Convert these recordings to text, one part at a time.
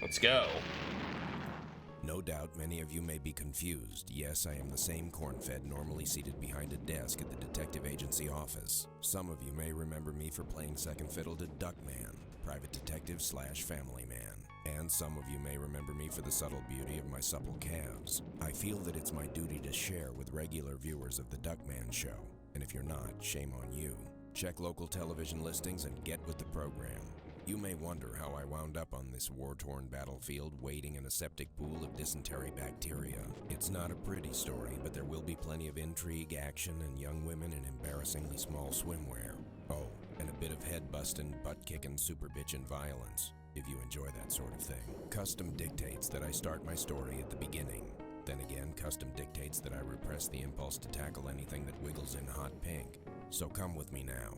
Let's go. No doubt many of you may be confused. Yes, I am the same corn-fed normally seated behind a desk at the detective agency office. Some of you may remember me for playing second fiddle to Duckman, private detective / family man. And some of you may remember me for the subtle beauty of my supple calves. I feel that it's my duty to share with regular viewers of the Duckman show. And if you're not, shame on you. Check local television listings and get with the program. You may wonder how I wound up on this war-torn battlefield wading in a septic pool of dysentery bacteria. It's not a pretty story, but there will be plenty of intrigue, action, and young women in embarrassingly small swimwear. Oh, and a bit of head-bustin', butt-kickin', super bitchin' violence, if you enjoy that sort of thing. Custom dictates that I start my story at the beginning. Then again, custom dictates that I repress the impulse to tackle anything that wiggles in hot pink. So come with me now.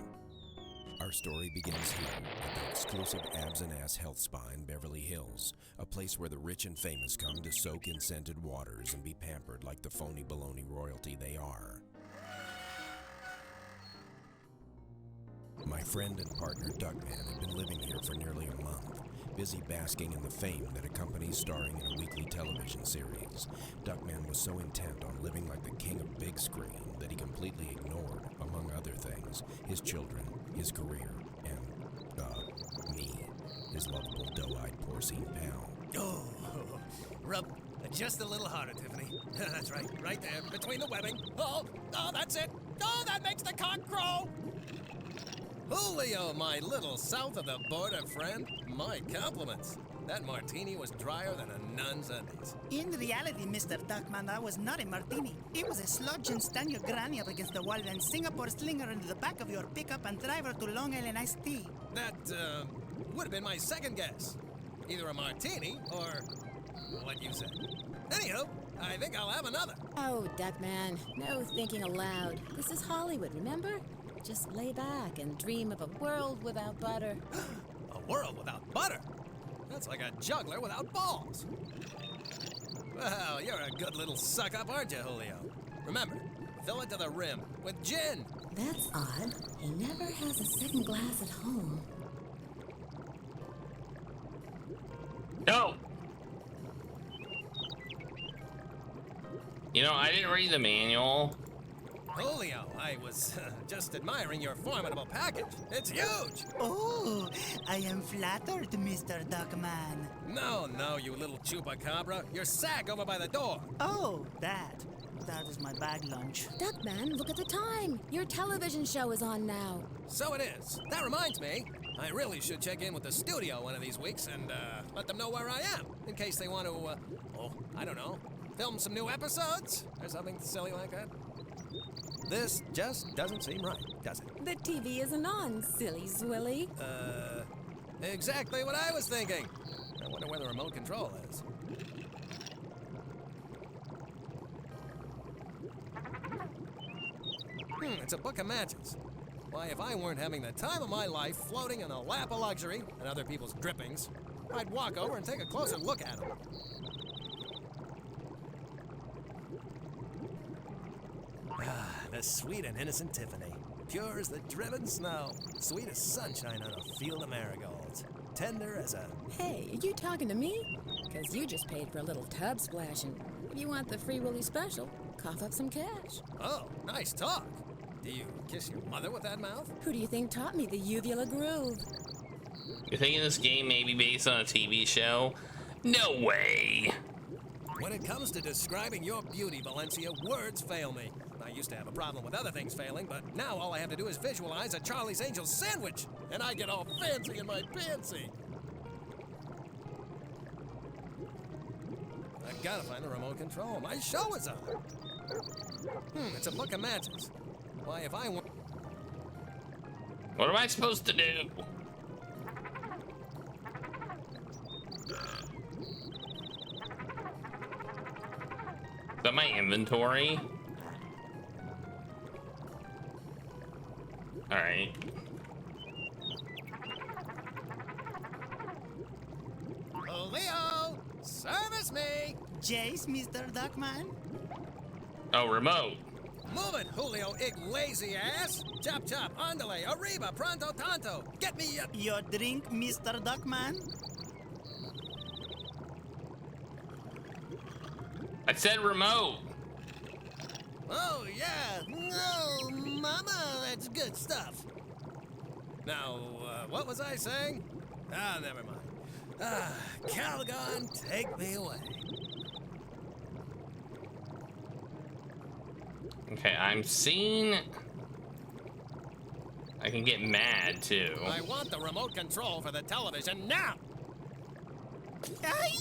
Our story begins here at the exclusive Abs and Ass Health Spa in Beverly Hills, a place where the rich and famous come to soak in scented waters and be pampered like the phony baloney royalty they are. My friend and partner Duckman had been living here for nearly a month, busy basking in the fame that accompanies starring in a weekly television series. Duckman was so intent on living like the king of big screen that he completely ignored, among other things, his children, his career, and, me, his lovable doe-eyed porcine pal. Oh, rub just a little harder, Tiffany. That's right there, between the webbing. Oh, that's it. Oh, that makes the cock crow. Julio, my little south of the border friend, my compliments. That martini was drier than a nun's undies. In reality, Mr. Duckman, that was not a martini. It was a sludge and stand your granny up against the wall and Singapore slinger into the back of your pickup and drive her to Long Island iced tea. That, would have been my second guess. Either a martini or what you said. Anywho, I think I'll have another. Oh, Duckman, no thinking aloud. This is Hollywood, remember? Just lay back and dream of a world without butter. A world without butter? That's like a juggler without balls. Well, you're a good little suck-up, aren't you, Julio? Remember, fill it to the rim with gin. That's odd. He never has a second glass at home. No! You know, I didn't read the manual. Julio, I was just admiring your formidable package. It's huge! Oh, I am flattered, Mr. Duckman. No, you little chupacabra. Your sack over by the door. Oh, that is my bag lunch. Duckman, look at the time. Your television show is on now. So it is. That reminds me, I really should check in with the studio one of these weeks and let them know where I am, in case they want to, I don't know, film some new episodes or something silly like that. This just doesn't seem right, does it? The TV isn't on, silly zwilly. Exactly what I was thinking. I wonder where the remote control is. It's a book of matches. Why, if I weren't having the time of my life floating in a lap of luxury and other people's drippings, I'd walk over and take a closer look at them. The sweet and innocent Tiffany. Pure as the driven snow. Sweet as sunshine on a field of marigolds. Tender as a... Hey, are you talking to me? Because you just paid for a little tub splashing. If you want the Free Willy special, cough up some cash. Oh, nice talk. Do you kiss your mother with that mouth? Who do you think taught me the uvula groove? You're thinking this game may be based on a TV show? No way! When it comes to describing your beauty, Valencia, words fail me. I used to have a problem with other things failing, but now all I have to do is visualize a Charlie's Angels sandwich, and I get all fancy in my pantsy. I gotta find the remote control. My show is on. It's a book of matches. Why, if I want... What am I supposed to do? Is that my inventory? Alright. Leo, service me! Jace, Mr. Duckman? Oh, remote. Move it, Julio, lazy ass! Chop, chop, andale, arriba, pronto, tanto! Get me Your drink, Mr. Duckman? That said remote. Oh, yeah. No, Mama, that's good stuff. Now, what was I saying? Ah, never mind. Ah, Calgon, take me away. Okay, I'm seeing... I can get mad, too. I want the remote control for the television now! Aye.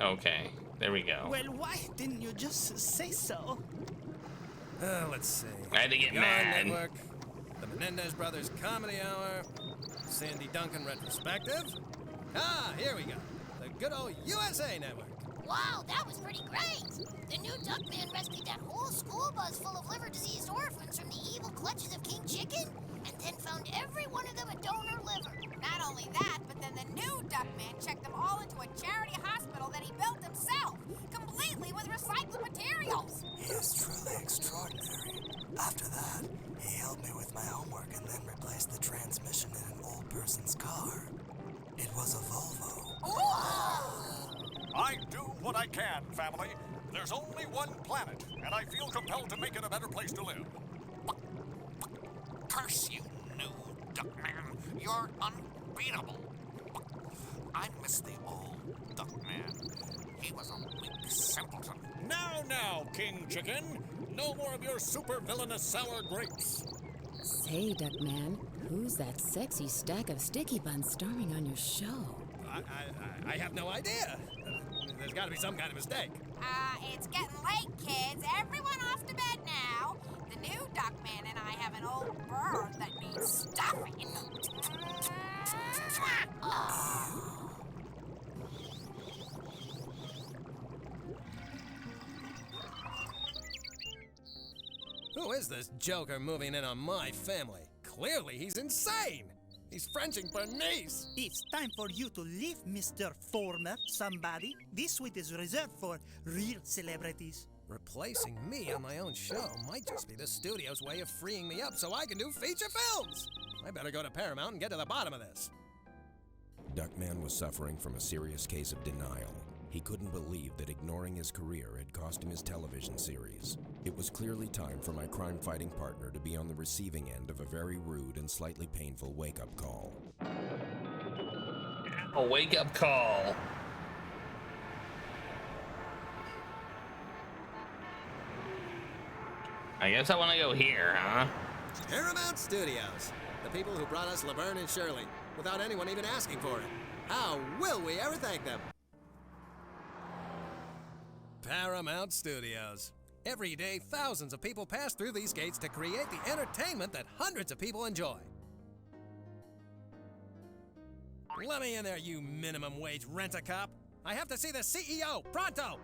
Okay, there we go. Well, why didn't you just say so? Let's see. I had to get Yarn mad. Network, the Menendez Brothers Comedy Hour, Sandy Duncan Retrospective. Ah, here we go. The good old USA Network. Wow, that was pretty great! The new Duckman rescued that whole school bus full of liver-diseased orphans from the evil clutches of King Chicken, and then found every one of them a donor liver. Not only that, but then the new Duckman checked them all into a charity hospital that he built himself, completely with recycled materials. He is truly extraordinary. After that, he helped me with my homework and then replaced the transmission in an old person's car. It was a Volvo. I do what I can, family. There's only one planet, and I feel compelled to make it a better place to live. Curse you, new Duckman. You're unbeatable. I miss the old Duckman. He was a weak simpleton. Now, King Chicken. No more of your super villainous sour grapes. Say, Duckman, who's that sexy stack of sticky buns starring on your show? I have no idea. There's got to be some kind of mistake. It's getting late, kids. Everyone off to bed now. The new Duckman and I have an old bird that needs stuffing. Who is this joker moving in on my family? Clearly, he's insane. He's Frenching Bernice. It's time for you to leave, Mr. Former Somebody. This suite is reserved for real celebrities. Replacing me on my own show might just be the studio's way of freeing me up so I can do feature films. I better go to Paramount and get to the bottom of this. Duckman was suffering from a serious case of denial. He couldn't believe that ignoring his career had cost him his television series. It was clearly time for my crime-fighting partner to be on the receiving end of a very rude and slightly painful wake-up call. A wake-up call. I guess I want to go here, huh? Paramount Studios. The people who brought us Laverne and Shirley, without anyone even asking for it. How will we ever thank them? Paramount Studios. Every day, thousands of people pass through these gates to create the entertainment that hundreds of people enjoy. Let me in there, you minimum wage rent-a-cop. I have to see the CEO, pronto!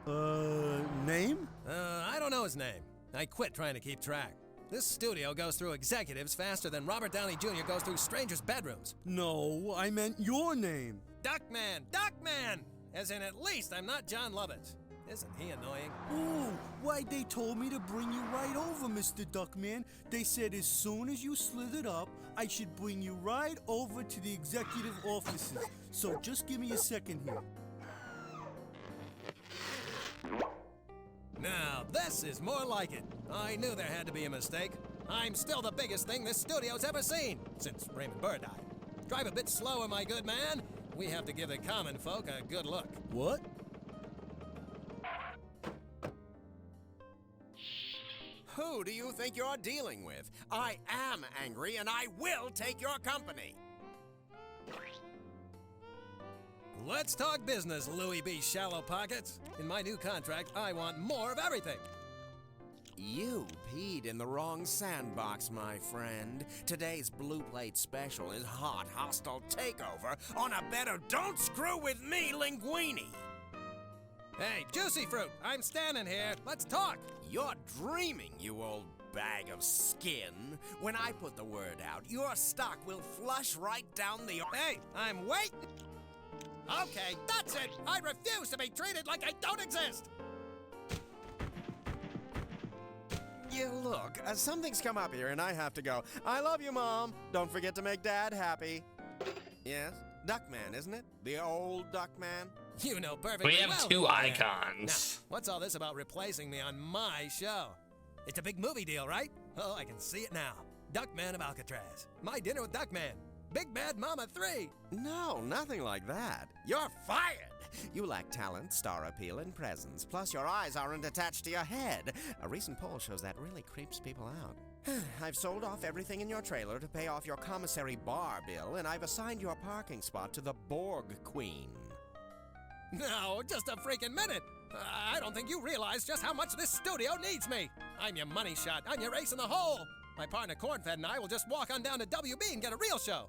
Name? I don't know his name. I quit trying to keep track. This studio goes through executives faster than Robert Downey Jr. goes through strangers' bedrooms. No, I meant your name. Duckman! Duckman! As in, at least I'm not John Lovitz. Isn't he annoying? Oh, why, they told me to bring you right over, Mr. Duckman. They said as soon as you slithered up, I should bring you right over to the executive offices. So just give me a second here. Now, this is more like it. I knew there had to be a mistake. I'm still the biggest thing this studio's ever seen, since Raymond Burr died. Drive a bit slower, my good man. We have to give the common folk a good look. What? Who do you think you're dealing with? I am angry, and I will take your company. Let's talk business, Louis B. Shallow Pockets. In my new contract, I want more of everything. You peed in the wrong sandbox, my friend. Today's Blue Plate special is hot, hostile takeover on a better Don't Screw With Me linguine. Hey, Juicy Fruit, I'm standing here. Let's talk. You're dreaming, you old bag of skin. When I put the word out, your stock will flush right down the... Hey, I'm waiting. Okay, that's it. I refuse to be treated like I don't exist. You look, something's come up here and I have to go. I love you, Mom. Don't forget to make Dad happy. Yes? Duckman, isn't it? The old Duckman? You know perfectly We have well two who I am. icons. Now, what's all this about replacing me on my show? It's a big movie deal, right? Oh, I can see it now. Duckman of Alcatraz. My Dinner with Duckman. Big Bad Mama 3. No, nothing like that. You're fired! You lack talent, star appeal, and presence. Plus, your eyes aren't attached to your head. A recent poll shows that really creeps people out. I've sold off everything in your trailer to pay off your commissary bar bill, and I've assigned your parking spot to the Borg Queen. No, just a freaking minute. I don't think you realize just how much this studio needs me. I'm your money shot. I'm your ace in the hole. My partner Cornfed and I will just walk on down to WB and get a real show.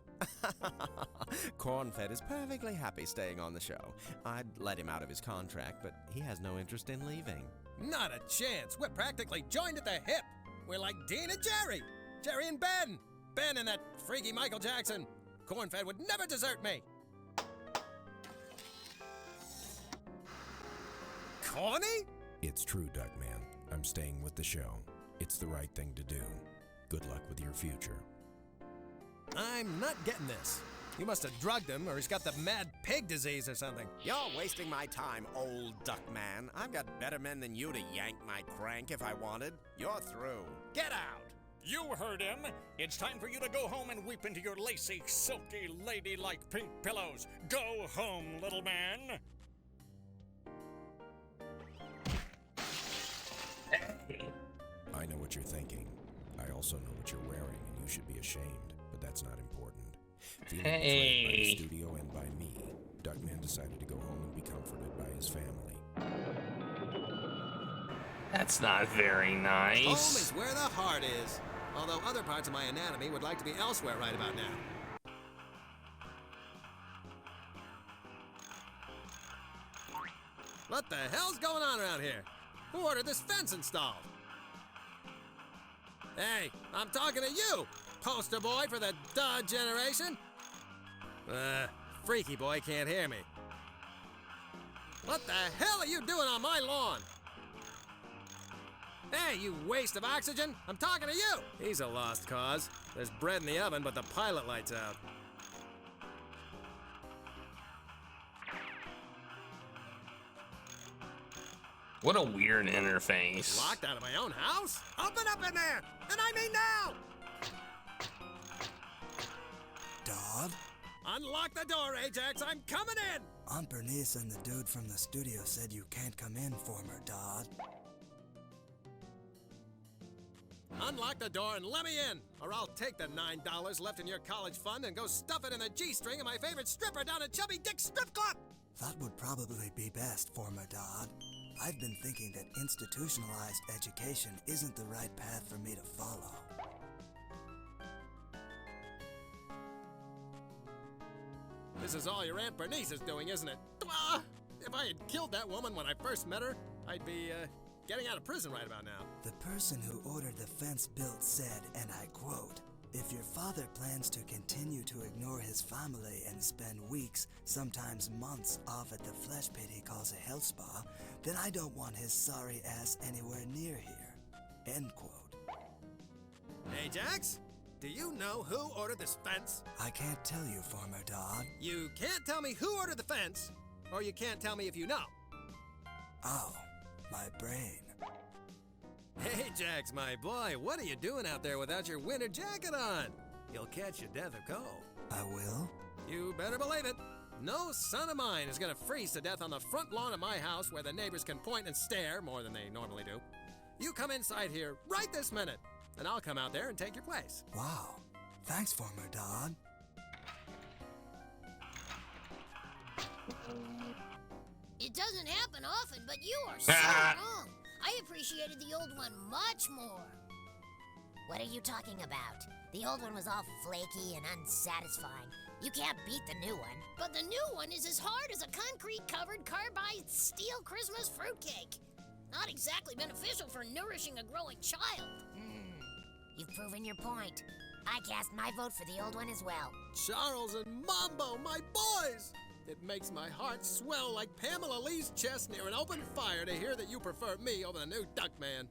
Cornfed is perfectly happy staying on the show. I'd let him out of his contract, but he has no interest in leaving. Not a chance. We're practically joined at the hip. We're like Dean and Jerry. Jerry and Ben. Ben and that freaky Michael Jackson. Cornfed would never desert me. Corny? It's true, Duckman. I'm staying with the show. It's the right thing to do. Good luck with your future. I'm not getting this. You must have drugged him, or he's got the mad pig disease or something. You're wasting my time, old Duckman. I've got better men than you to yank my crank if I wanted. You're through. Get out! You heard him. It's time for you to go home and weep into your lacy, silky, ladylike pink pillows. Go home, little man. I know what you're thinking. I also know what you're wearing, and you should be ashamed, but that's not important. Feeling betrayed by the studio and by me, Duckman decided to go home and be comforted by his family. That's not very nice. Home is where the heart is. Although other parts of my anatomy would like to be elsewhere right about now. What the hell's going on around here? Who ordered this fence installed? Hey, I'm talking to you, poster boy for the Dodge generation. Freaky boy can't hear me. What the hell are you doing on my lawn? Hey, you waste of oxygen! I'm talking to you! He's a lost cause. There's bread in the oven, but the pilot light's out. What a weird interface. Locked out of my own house? Open up in there! And I mean now! Dodd? Unlock the door, Ajax! I'm coming in! Aunt Bernice and the dude from the studio said you can't come in, former Dodd. Unlock the door and let me in, or I'll take the $9 left in your college fund and go stuff it in the G-string of my favorite stripper down at Chubby Dick's Strip Club! That would probably be best, former Dodd. I've been thinking that institutionalized education isn't the right path for me to follow. This is all your Aunt Bernice is doing, isn't it? If I had killed that woman when I first met her, I'd be, getting out of prison right about now. The person who ordered the fence built said, and I quote, "If your father plans to continue to ignore his family and spend weeks, sometimes months, off at the flesh pit he calls a health spa, then I don't want his sorry ass anywhere near here." End quote. Ajax, do you know who ordered this fence? I can't tell you, former Dodd. You can't tell me who ordered the fence, or you can't tell me if you know. Oh, my brain. Ajax, my boy, what are you doing out there without your winter jacket on? You'll catch your death of cold. I will? You better believe it. No son of mine is gonna freeze to death on the front lawn of my house where the neighbors can point and stare more than they normally do. You come inside here right this minute, and I'll come out there and take your place. Wow. Thanks, former Dodd. It doesn't happen often, but you are so wrong. I appreciated the old one much more. What are you talking about? The old one was all flaky and unsatisfying. You can't beat the new one. But the new one is as hard as a concrete-covered carbide steel Christmas fruitcake. Not exactly beneficial for nourishing a growing child. You've proven your point. I cast my vote for the old one as well. Charles and Mambo, my boys! It makes my heart swell like Pamela Lee's chest near an open fire to hear that you prefer me over the new Duckman.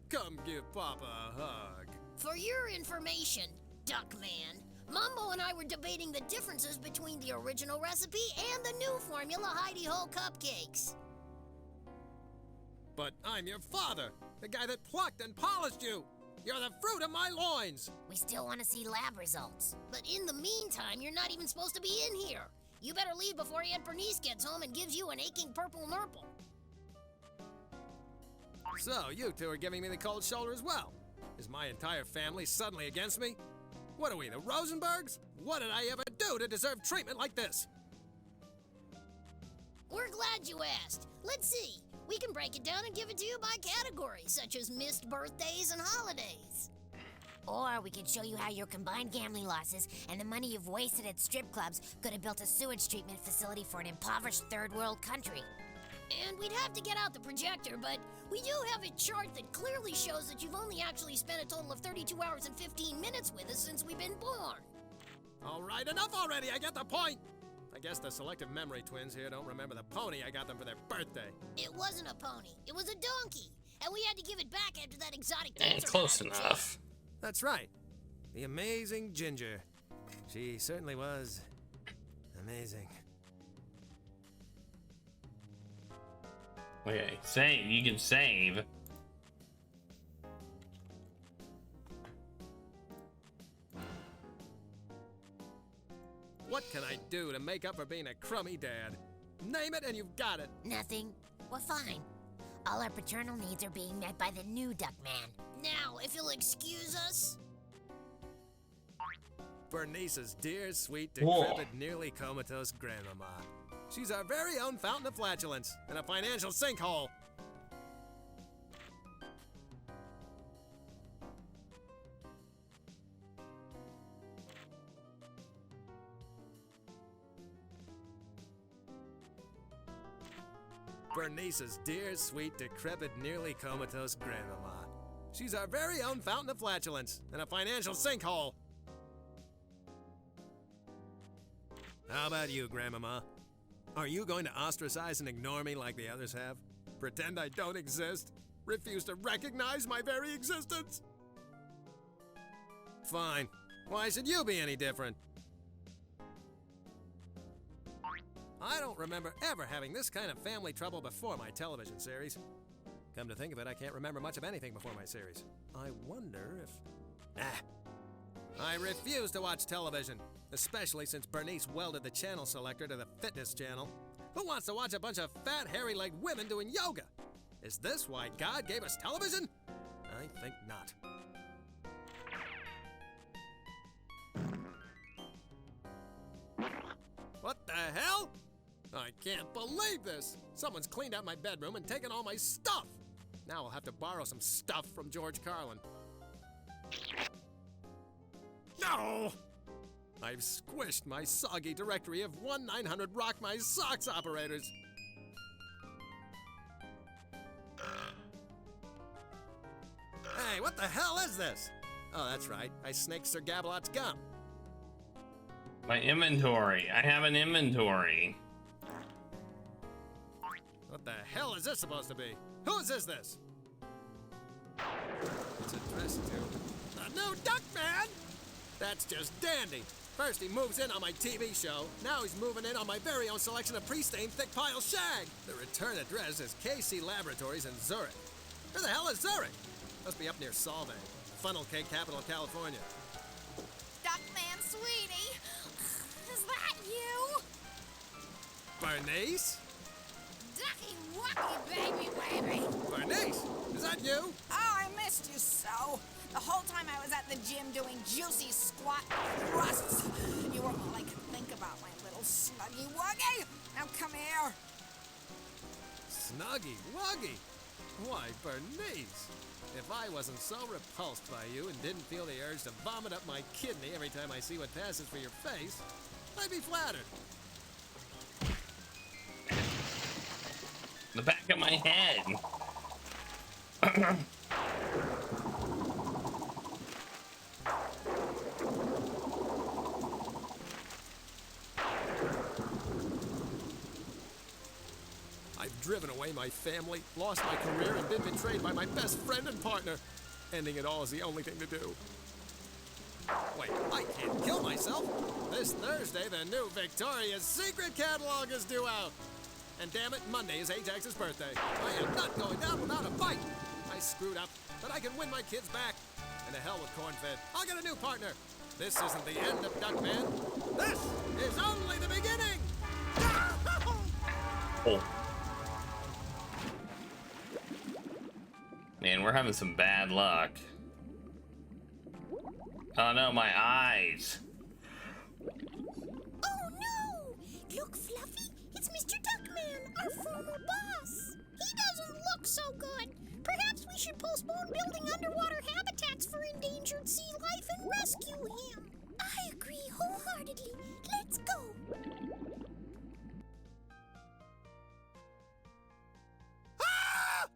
Come give Papa a hug. For your information, Duckman, Mumbo and I were debating the differences between the original recipe and the new formula Heidi-Ho cupcakes. But I'm your father, the guy that plucked and polished you. You're the fruit of my loins. We still want to see lab results. But in the meantime, you're not even supposed to be in here. You better leave before Aunt Bernice gets home and gives you an aching purple nurple. So, you two are giving me the cold shoulder as well. Is my entire family suddenly against me? What are we, the Rosenbergs? What did I ever do to deserve treatment like this? We're glad you asked. Let's see. We can break it down and give it to you by category, such as missed birthdays and holidays. Or we could show you how your combined gambling losses and the money you've wasted at strip clubs could have built a sewage treatment facility for an impoverished third world country. And we'd have to get out the projector, but we do have a chart that clearly shows that you've only actually spent a total of 32 hours and 15 minutes with us since we've been born. All right, enough already. I get the point. I guess the selective memory twins here don't remember the pony I got them for their birthday. It wasn't a pony. It was a donkey. And we had to give it back after that exotic dancer. Close enough. That's right. The amazing Ginger. She certainly was amazing. Okay, save. You can save. What can I do to make up for being a crummy dad? Name it and you've got it. Nothing. We're fine. All our paternal needs are being met by the new Duckman. Now, if you'll excuse us. Bernice's dear, sweet, decrepit, nearly comatose grandmama. She's our very own fountain of flatulence and a financial sinkhole. Bernice's dear, sweet, decrepit, nearly comatose grandmama. She's our very own fountain of flatulence and a financial sinkhole. How about you, Grandmama? Are you going to ostracize and ignore me like the others have? Pretend I don't exist? Refuse to recognize my very existence? Fine. Why should you be any different? I don't remember ever having this kind of family trouble before my television series. Come to think of it, I can't remember much of anything before my series. I wonder if... I refuse to watch television, especially since Bernice welded the channel selector to the fitness channel. Who wants to watch a bunch of fat, hairy-legged women doing yoga? Is this why God gave us television? I think not. What the hell? I can't believe this! Someone's cleaned out my bedroom and taken all my stuff! Now I'll have to borrow some stuff from George Carlin. No! I've squished my soggy directory of 1-900 Rock My Socks operators! Hey, what the hell is this? Oh, that's right. I snaked Sir Gabelot's gum. My inventory. I have an inventory. What the hell is this supposed to be? Whose is this? It's addressed to the new Duckman! That's just dandy. First he moves in on my TV show, now he's moving in on my very own selection of pre-stained thick pile shag. The return address is KC Laboratories in Zurich. Where the hell is Zurich? Must be up near Solvang, funnel cake capital of California. Duckman, sweetie, is that you? Bernice? Ducky wucky, baby. Bernice, is that you? Oh, I missed you so. The whole time I was at the gym doing juicy squat thrusts, you were all I could think about, my little snuggy wuggy. Now come here. Snuggy wuggy? Why, Bernice, if I wasn't so repulsed by you and didn't feel the urge to vomit up my kidney every time I see what passes for your face, I'd be flattered. The back of my head. I've driven away my family, lost my career, and been betrayed by my best friend and partner. Ending it all is the only thing to do. Wait, I can't kill myself. This Thursday, the new Victoria's Secret catalog is due out. And damn it, Monday is Ajax's birthday. I am not going down without a fight. I screwed up, but I can win my kids back. And to hell with Cornfed. I'll get a new partner. This isn't the end of Duckman. This is only the beginning. Oh. Man, we're having some bad luck. Oh no, my eyes. Oh no! Look, Fluffy, it's Mr. Duckman, our former boss. He doesn't look so good. Perhaps we should postpone building underwater habitats for endangered sea life and rescue him. I agree wholeheartedly. Let's go. Ah!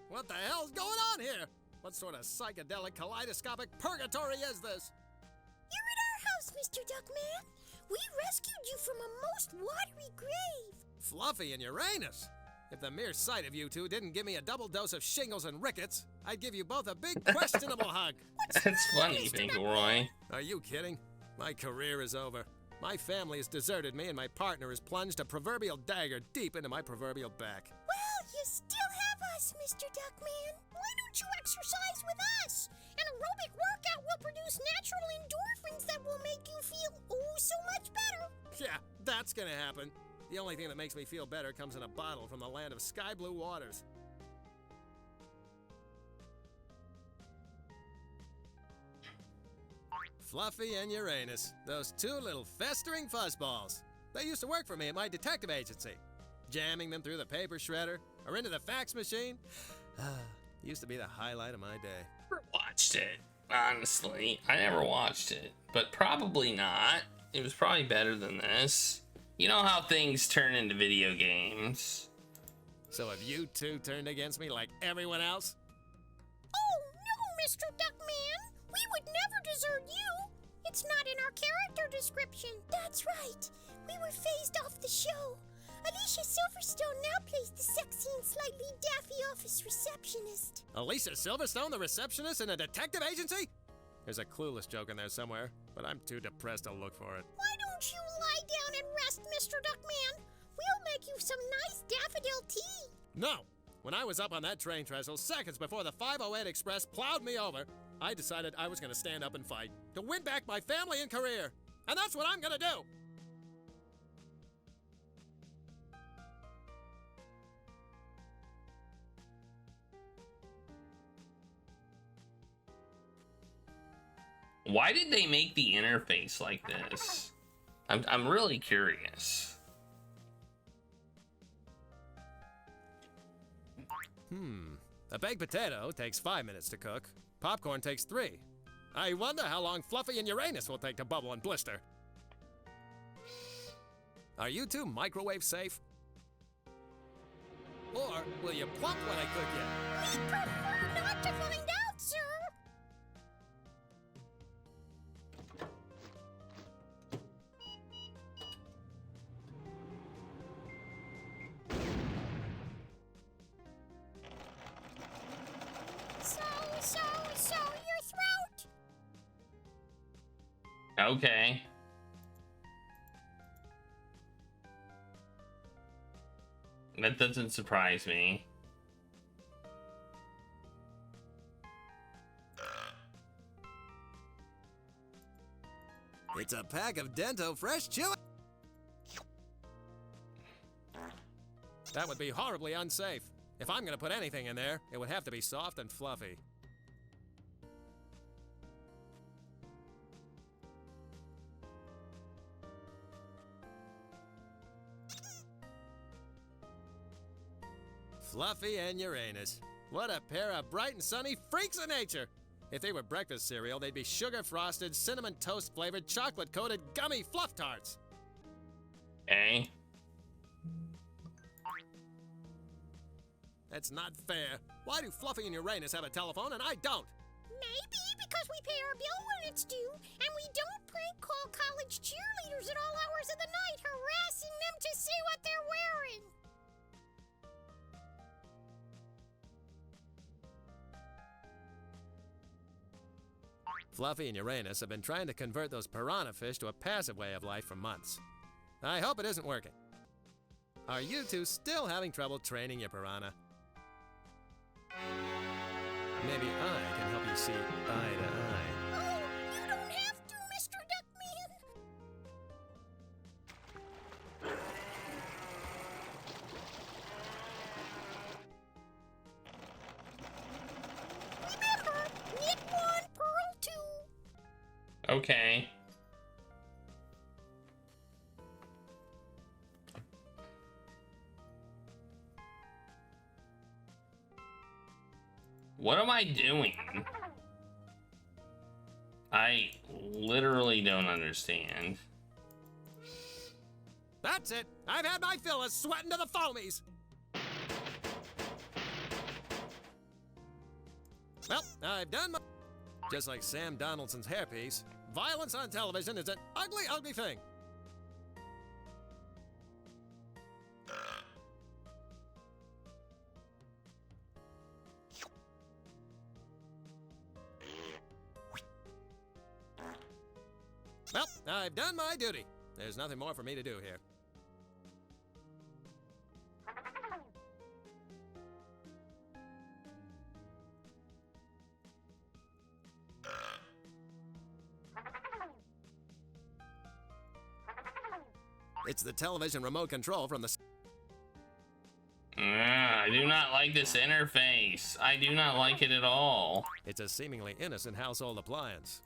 What the hell's going on here? What sort of psychedelic kaleidoscopic purgatory is this? You're at our house, Mr. Duckman. We rescued you from a most watery grave. Fluffy and Uranus. If the mere sight of you two didn't give me a double dose of shingles and rickets, I'd give you both a big questionable hug. That's funny, Roy. Are you kidding? My career is over. My family has deserted me and my partner has plunged a proverbial dagger deep into my proverbial back. Well, you still have us, Mr. Duckman. Why don't you exercise with us? An aerobic workout will produce natural endorphins that will make you feel oh so much better. Yeah, that's gonna happen. The only thing that makes me feel better comes in a bottle from the land of sky blue waters. Fluffy and Uranus, those two little festering fuzzballs. They used to work for me at my detective agency. Jamming them through the paper shredder or into the fax machine used to be the highlight of my day. Never watched it, honestly. I never watched it, but probably not. It was probably better than this. You know how things turn into video games. So have you two turned against me like everyone else? Oh no, Mr. Duckman! We would never desert you! It's not in our character description. That's right. We were phased off the show. Alicia Silverstone now plays the sexy and slightly daffy office receptionist. Alicia Silverstone, the receptionist in a detective agency? There's a clueless joke in there somewhere, but I'm too depressed to look for it. Why don't you lie down and rest, Mr. Duckman? We'll make you some nice daffodil tea. No! When I was up on that train trestle seconds before the 508 Express plowed me over, I decided I was going to stand up and fight to win back my family and career. And that's what I'm going to do! Why did they make the interface like this? I'm really curious. A baked potato takes 5 minutes to cook. Popcorn takes 3. I wonder how long Fluffy and Uranus will take to bubble and blister. Are you two microwave safe? Or will you plump when I cook you? We prefer not to find out, sir. So, your throat? Okay. That doesn't surprise me. It's a pack of Dento Fresh Chew. That would be horribly unsafe. If I'm gonna put anything in there, it would have to be soft and fluffy. Fluffy and Uranus. What a pair of bright and sunny freaks of nature! If they were breakfast cereal, they'd be sugar-frosted, cinnamon toast-flavored, chocolate-coated, gummy fluff tarts. Okay. That's not fair. Why do Fluffy and Uranus have a telephone and I don't? Maybe because we pay our bill when it's due, and we don't prank call college cheerleaders at all hours of the night, harassing them to see what they're wearing. Fluffy and Uranus have been trying to convert those piranha fish to a passive way of life for months. I hope it isn't working. Are you two still having trouble training your piranha? Maybe I can help you see eye to eye. Oh, you don't have to, Mr. Duckman. Remember, knit 1, purl 2. Okay. What am I doing? I literally don't understand. That's it. I've had my fill of sweating to the foamies. Well, I've done my... Just like Sam Donaldson's hairpiece, violence on television is an ugly, ugly thing. Well, I've done my duty. There's nothing more for me to do here. It's the television remote control from the... I do not like this interface. I do not like it at all. It's a seemingly innocent household appliance.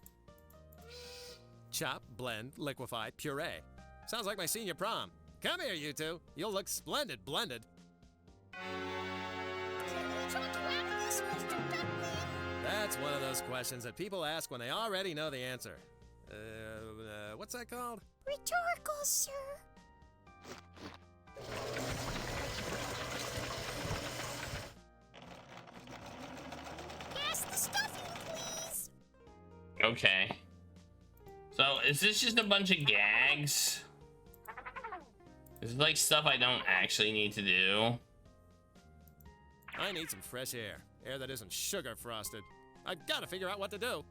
Chop, blend, liquefy, puree. Sounds like my senior prom. Come here, you two. You'll look splendid blended. Can we talk you out of this, Mr. Duckman? That's one of those questions that people ask when they already know the answer. What's that called? Rhetorical, sir. Pass the stuffing, please. Okay. So, is this just a bunch of gags? Is it like stuff I don't actually need to do? I need some fresh air. Air that isn't sugar frosted. I've got to figure out what to do.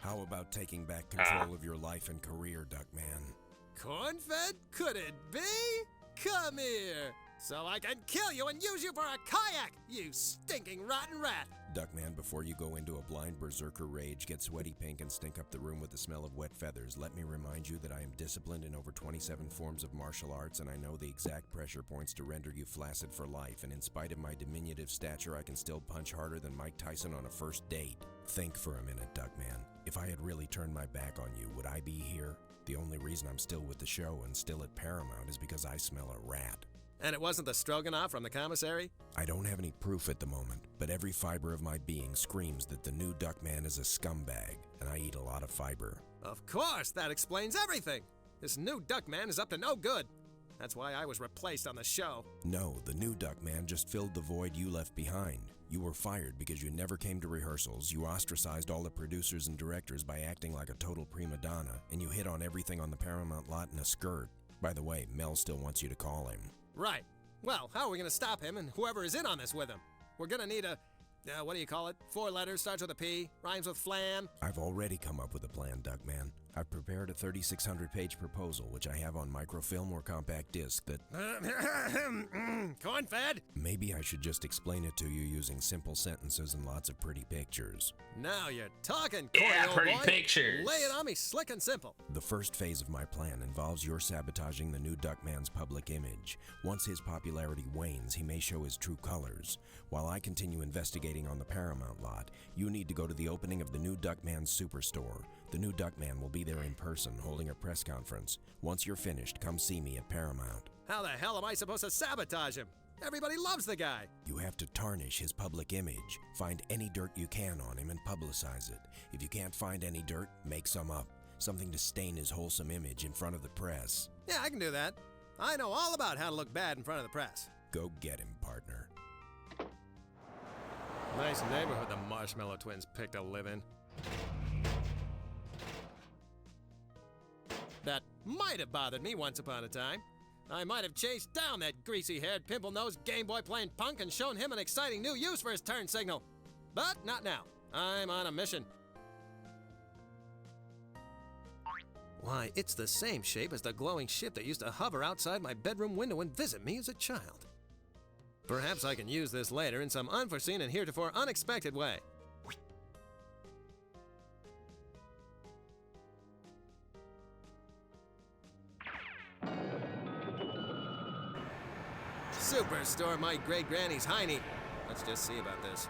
How about taking back control of your life and career, Duckman? Corn-fed? Could it be? Come here, so I can kill you and use you for a kayak, you stinking rotten rat! Duckman, before you go into a blind berserker rage, get sweaty pink, and stink up the room with the smell of wet feathers, let me remind you that I am disciplined in over 27 forms of martial arts, and I know the exact pressure points to render you flaccid for life, and in spite of my diminutive stature, I can still punch harder than Mike Tyson on a first date. Think for a minute, Duckman. If I had really turned my back on you, would I be here? The only reason I'm still with the show and still at Paramount is because I smell a rat. And it wasn't the Stroganoff from the commissary? I don't have any proof at the moment, but every fiber of my being screams that the new Duckman is a scumbag, and I eat a lot of fiber. Of course, that explains everything. This new Duckman is up to no good. That's why I was replaced on the show. No, the new Duckman just filled the void you left behind. You were fired because you never came to rehearsals, you ostracized all the producers and directors by acting like a total prima donna, and you hit on everything on the Paramount lot in a skirt. By the way, Mel still wants you to call him. Right. Well, how are we going to stop him and whoever is in on this with him? We're going to need a... what do you call it? 4 letters, starts with a P, rhymes with flan. I've already come up with a plan, Duckman. I've prepared a 3,600-page proposal, which I have on microfilm or compact disc that... Corn-fed? Maybe I should just explain it to you using simple sentences and lots of pretty pictures. Now you're talking, Yeah, Corey, pretty old boy. pictures. Lay it on me slick and simple. The first phase of my plan involves your sabotaging the new Duckman's public image. Once his popularity wanes, he may show his true colors. While I continue investigating on the Paramount lot, you need to go to the opening of the new Duckman's Superstore. The new Duckman will be there in person, holding a press conference. Once you're finished, come see me at Paramount. How the hell am I supposed to sabotage him? Everybody loves the guy. You have to tarnish his public image. Find any dirt you can on him and publicize it. If you can't find any dirt, make some up. Something to stain his wholesome image in front of the press. Yeah, I can do that. I know all about how to look bad in front of the press. Go get him, partner. Nice neighborhood the Marshmallow Twins picked to live in. That might have bothered me once upon a time. I might have chased down that greasy-haired, pimple-nosed Game Boy playing punk and shown him an exciting new use for his turn signal. But not now. I'm on a mission. Why, it's the same shape as the glowing ship that used to hover outside my bedroom window and visit me as a child. Perhaps I can use this later in some unforeseen and heretofore unexpected way. Superstore my great-granny's hiney. Let's just see about this.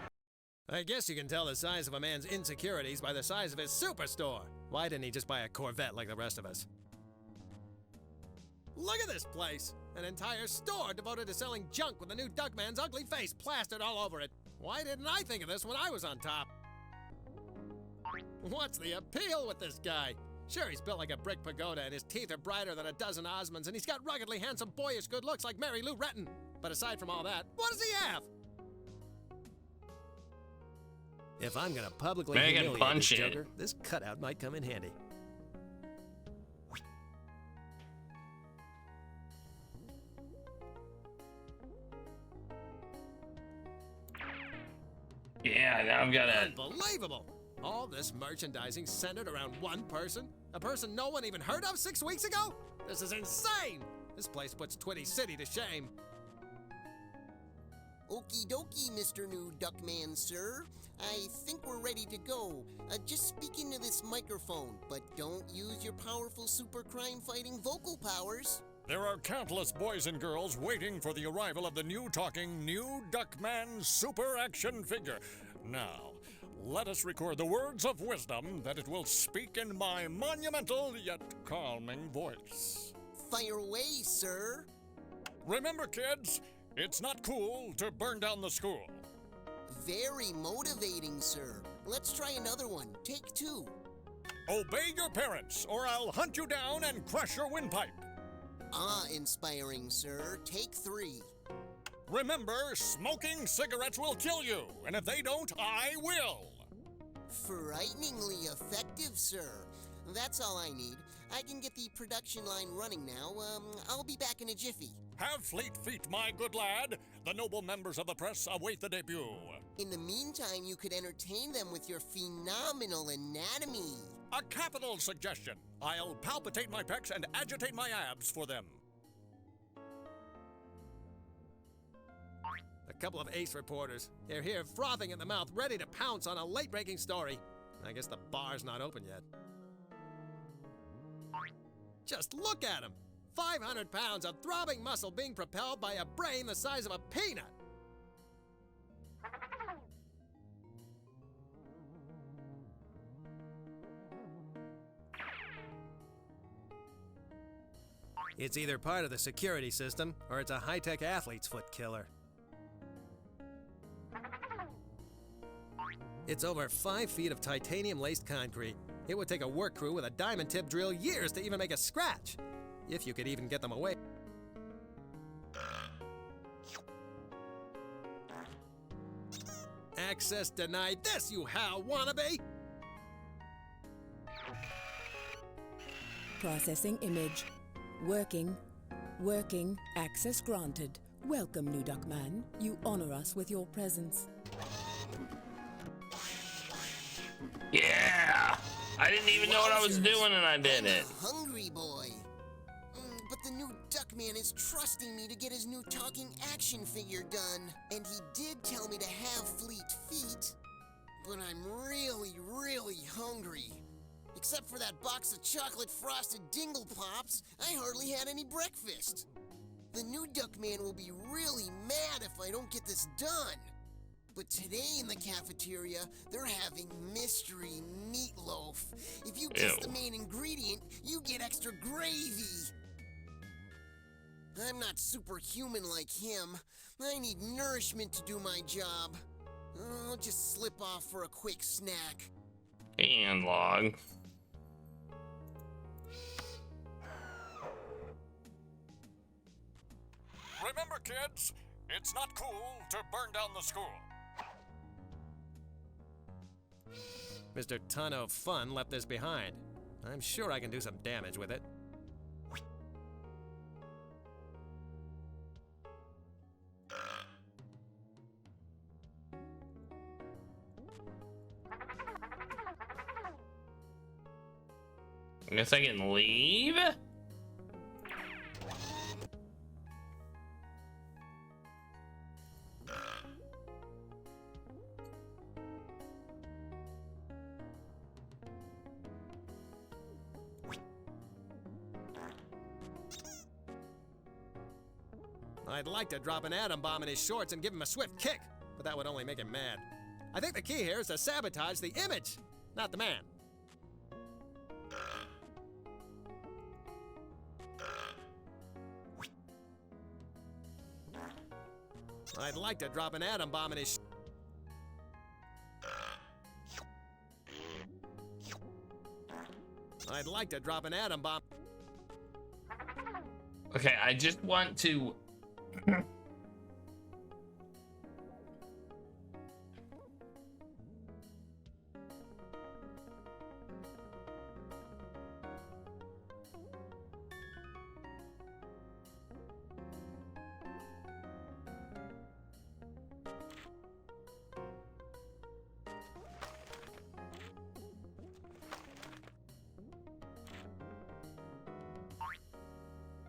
I guess you can tell the size of a man's insecurities by the size of his superstore. Why didn't he just buy a Corvette like the rest of us? Look at this place! An entire store devoted to selling junk with the new Duckman's ugly face plastered all over it. Why didn't I think of this when I was on top? What's the appeal with this guy? Sure, he's built like a brick pagoda and his teeth are brighter than a dozen Osmonds and he's got ruggedly handsome, boyish good looks like Mary Lou Retton. But aside from all that, what does he have? If I'm gonna publicly humiliate this Joker, this cutout might come in handy. Yeah, now I've got a... Unbelievable! All this merchandising centered around one person? A person no one even heard of 6 weeks ago? This is insane! This place puts Twitty City to shame. Okie dokie, Mr. New Duckman, sir. I think we're ready to go. Just speak into this microphone, but don't use your powerful super crime-fighting vocal powers. There are countless boys and girls waiting for the arrival of the new talking New Duckman super action figure. Now, let us record the words of wisdom that it will speak in my monumental yet calming voice. Fire away, sir. Remember, kids, it's not cool to burn down the school. Very motivating, sir. Let's try another one. Take 2. Obey your parents, or I'll hunt you down and crush your windpipe. Inspiring, sir. Take 3. Remember, smoking cigarettes will kill you, and if they don't, I will. Frighteningly effective, sir. That's all I need. I can get the production line running now. I'll be back in a jiffy. Have fleet feet, my good lad. The noble members of the press await the debut. In the meantime, you could entertain them with your phenomenal anatomy. A capital suggestion. I'll palpitate my pecs and agitate my abs for them. A couple of ace reporters. They're here frothing at the mouth, ready to pounce on a late-breaking story. I guess the bar's not open yet. Just look at him! 500 pounds of throbbing muscle being propelled by a brain the size of a peanut! It's either part of the security system, or it's a high-tech athlete's foot killer. It's over 5 feet of titanium-laced concrete. It would take a work crew with a diamond tip drill years to even make a scratch, if you could even get them away. Access denied. This, you Hal wannabe! Processing image. Working. Working. Access granted. Welcome, New Duckman. You honor us with your presence. Yeah! I didn't even know what I was doing and I did it. Hungry boy. But the new Duckman is trusting me to get his new talking action figure done. And he did tell me to have fleet feet. But I'm really, really hungry. Except for that box of chocolate frosted dingle pops, I hardly had any breakfast. The new Duckman will be really mad if I don't get this done. But today in the cafeteria, they're having mystery meatloaf. If you guess the main ingredient, you get extra gravy. I'm not superhuman like him. I need nourishment to do my job. I'll just slip off for a quick snack. And log. Remember, kids, it's not cool to burn down the school. Mr. Ton of Fun left this behind. I'm sure I can do some damage with it. I guess I can leave? I'd like to drop an atom bomb in his shorts and give him a swift kick, but that would only make him mad. I think the key here is to sabotage the image, not the man. I'd like to drop an atom bomb in his... I'd like to drop an atom bomb... Okay, I just want to...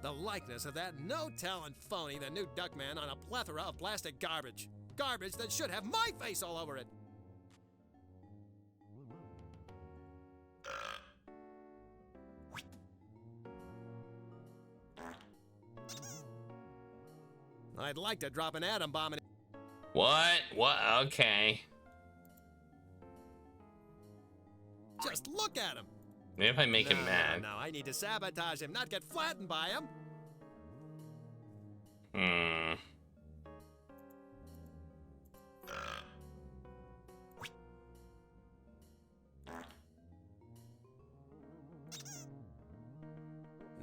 The likeness of that no-talent phony, the new Duckman, on a plethora of plastic garbage. Garbage that should have my face all over it. I'd like to drop an atom bomb in... What? What? Okay. Just look at him. Maybe if I make him mad. No, I need to sabotage him, not get flattened by him.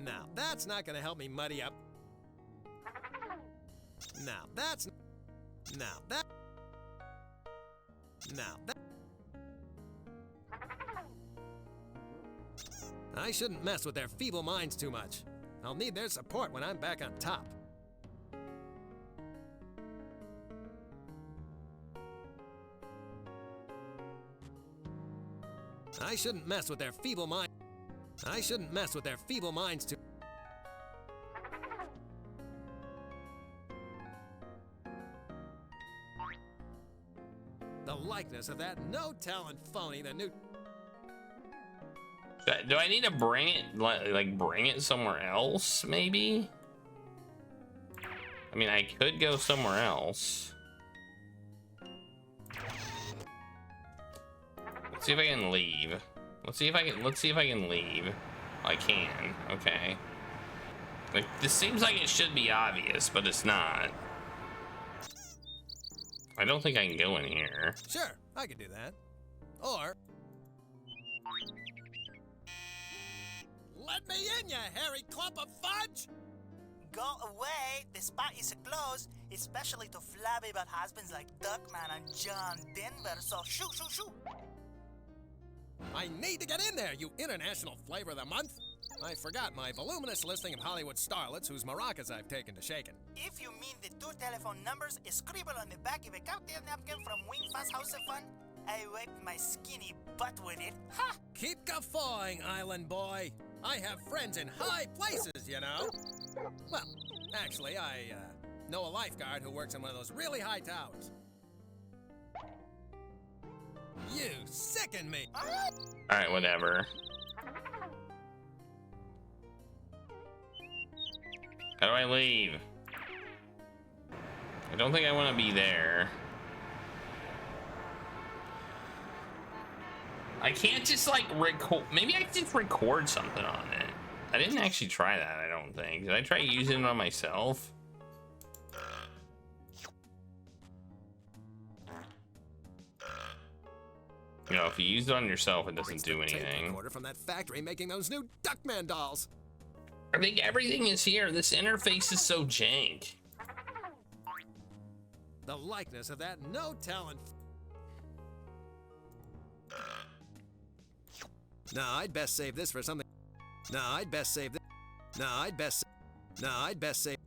Now, that's not gonna help me muddy up. Now, that's... Now, that... Now, that... I shouldn't mess with their feeble minds too much. I'll need their support when I'm back on top. I shouldn't mess with their feeble minds. I shouldn't mess with their feeble minds too. The likeness of that no-talent phony, the new... Do I need to bring it, like bring it somewhere else, maybe? I mean, I could go somewhere else. Let's see if I can leave. Let's see if I can leave. I can, okay. Like, this seems like it should be obvious, but it's not. I don't think I can go in here. Sure, I can do that. Or... Let me in, you hairy clump of fudge! Go away, the spot is closed, especially to flabby bad husbands like Duckman and John Denver, so shoot, shoot, shoot! I need to get in there, you international flavor of the month! I forgot my voluminous listing of Hollywood starlets whose maracas I've taken to shaken. If you mean the 2 telephone numbers scribbled on the back of a cocktail napkin from Wingfast House of Fun, I wiped my skinny butt with it. Ha! Keep guffawing, island boy. I have friends in high places, you know. Well, actually, I know a lifeguard who works in one of those really high towers. You sicken me. Alright, whatever. How do I leave? I don't think I want to be there. I can't just like record. Maybe I can just record something on it. I didn't actually try that, I don't think. Did I try using it on myself? You know, if you use it on yourself, it doesn't do anything. Recorder from that factory making those new Duckman dolls. I think everything is here. This interface is so jank. The likeness of that no-talent... No, I'd best save this for something. No, I'd best save this. No, I'd best... No, I'd best save...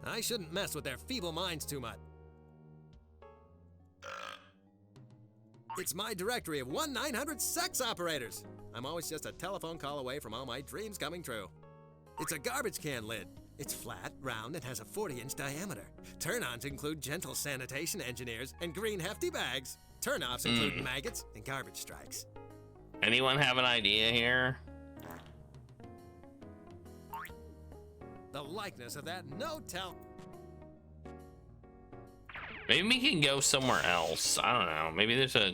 I shouldn't mess with their feeble minds too much. It's my directory of 1-900 sex operators. I'm always just a telephone call away from all my dreams coming true. It's a garbage can lid. It's flat, round, and has a 40-inch diameter. Turn-ons include gentle sanitation engineers and green hefty bags. Turn-offs include maggots and garbage strikes. Anyone have an idea here? The likeness of that no-tell... Maybe we can go somewhere else. I don't know. Maybe there's a...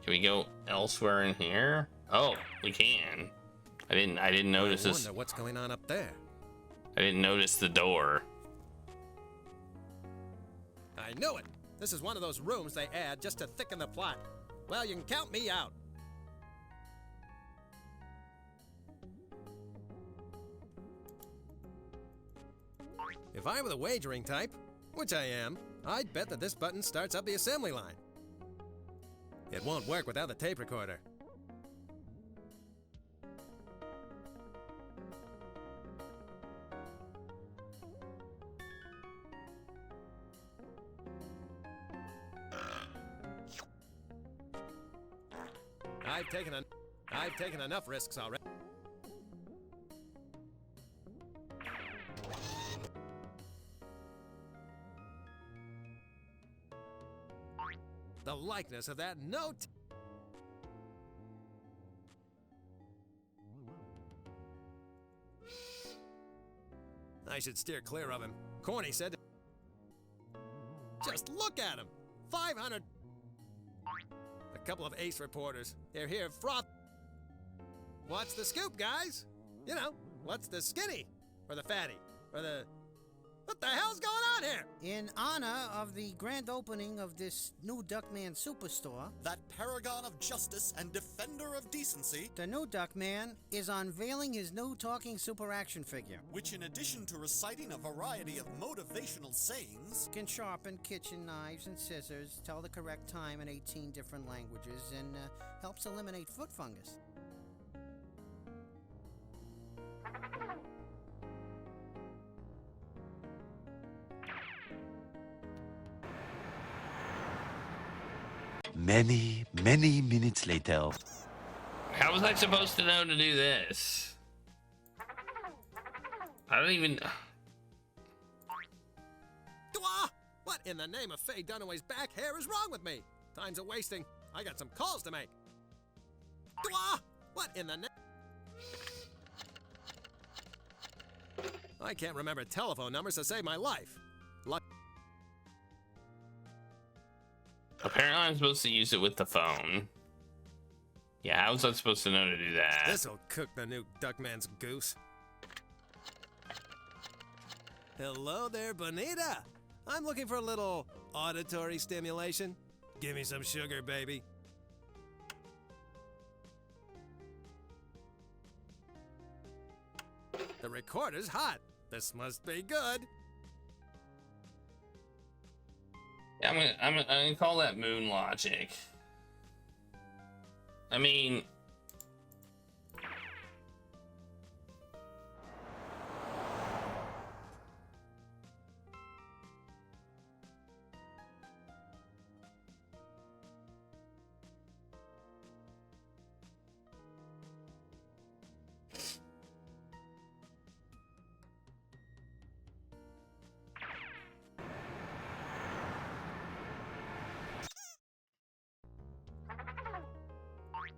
Can we go elsewhere in here? Oh, we can. I didn't notice this. I wonder what's going on up there. I didn't notice the door. I knew it. This is one of those rooms they add just to thicken the plot. Well, you can count me out. If I were the wagering type, which I am, I'd bet that this button starts up the assembly line. It won't work without the tape recorder. I've taken enough risks already. The likeness of that note. I should steer clear of him. Corny said. Just look at him. 500. A couple of ace reporters. They're here froth. What's the scoop, guys? You know, what's the skinny? Or the fatty? Or the... What the hell's going on here? In honor of the grand opening of this new Duckman Superstore, that paragon of justice and defender of decency, the new Duckman is unveiling his new talking super action figure, which in addition to reciting a variety of motivational sayings, can sharpen kitchen knives and scissors, tell the correct time in 18 different languages, and helps eliminate foot fungus. Many, many minutes later. How was I supposed to know to do this? I don't even... What in the name of Faye Dunaway's back hair is wrong with me? Time's a wasting. I got some calls to make. What in the name... I can't remember telephone numbers to save my life. Apparently I'm supposed to use it with the phone. Yeah, how was I supposed to know to do that? This'll cook the new Duckman's goose. Hello there, Bonita. I'm looking for a little auditory stimulation. Give me some sugar, baby. The recorder's hot. This must be good. Yeah, I'm gonna call that moon logic. I mean...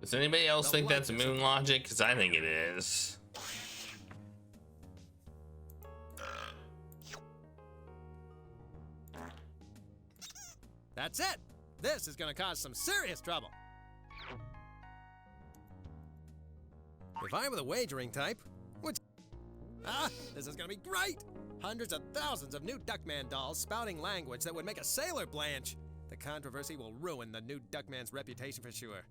Does anybody else think that's moon logic? Because I think it is. That's it. This is gonna cause some serious trouble. If I were the wagering type, which... this is gonna be great! Hundreds of thousands of new Duckman dolls spouting language that would make a sailor blanch. The controversy will ruin the new Duckman's reputation for sure.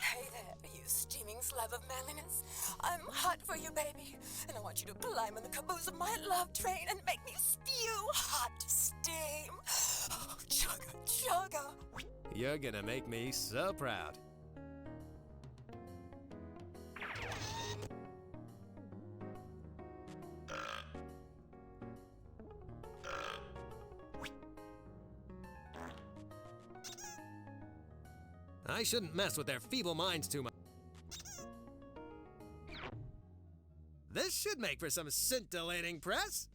Hey there, you steaming slab of manliness. I'm hot for you, baby, and I want you to climb on the caboose of my love train and make me spew hot steam. Oh, chugga, chugga. You're gonna make me so proud. I shouldn't mess with their feeble minds too much. This should make for some scintillating press.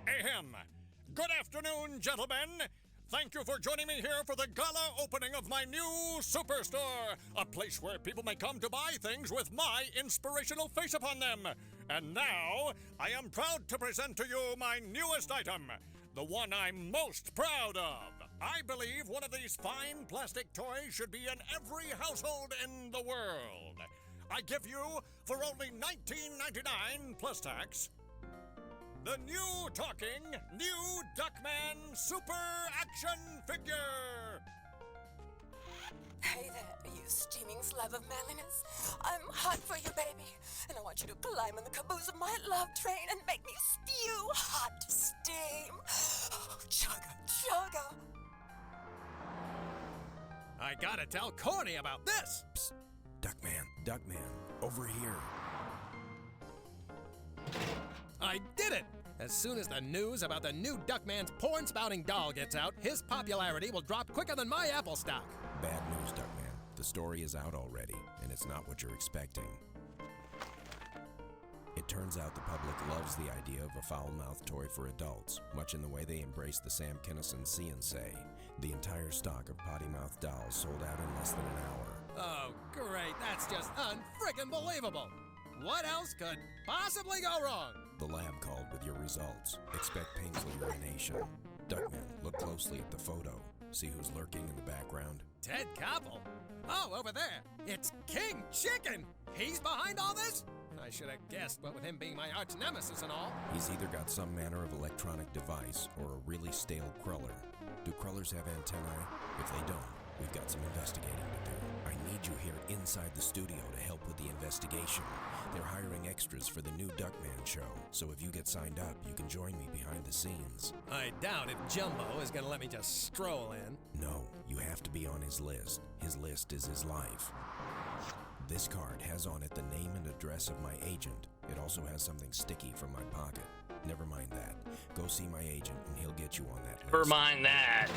Ahem. Good afternoon, gentlemen. Thank you for joining me here for the gala opening of my new superstore, a place where people may come to buy things with my inspirational face upon them. And now, I am proud to present to you my newest item, the one I'm most proud of. I believe one of these fine plastic toys should be in every household in the world. I give you, for only $19.99 plus tax, the new talking, new Duckman Super Action Figure! Hey there, you steaming slab of manliness. I'm hot for you, baby, and I want you to climb in the caboose of my love train and make me spew hot steam. Chugga, chugga. I gotta tell Corny about this. Psst. Duckman, over here. I did it! As soon as the news about the new Duckman's porn-spouting doll gets out, his popularity will drop quicker than my Apple stock. Bad news, Duckman. The story is out already, and it's not what you're expecting. It turns out the public loves the idea of a foul-mouthed toy for adults, much in the way they embrace the Sam Kinison See and Say. The entire stock of potty-mouthed dolls sold out in less than an hour. Oh, great. That's just unfreaking believable. What else could possibly go wrong? The lab called with your results. Expect painful urination. Duckman, look closely at the photo. See who's lurking in the background? Ted Koppel? Oh, over there. It's King Chicken. He's behind all this? I should have guessed, what with him being my arch nemesis and all. He's either got some manner of electronic device or a really stale cruller. Do crullers have antennae? If they don't, we've got some investigating to do. I need you here inside the studio to help with the investigation. They're hiring extras for the new Duckman show, so if you get signed up, you can join me behind the scenes. I doubt if Jumbo is gonna let me just stroll in. No, you have to be on his list. His list is his life. This card has on it the name and address of my agent. It also has something sticky from my pocket. Never mind that. Go see my agent and he'll get you on that list. Never mind that.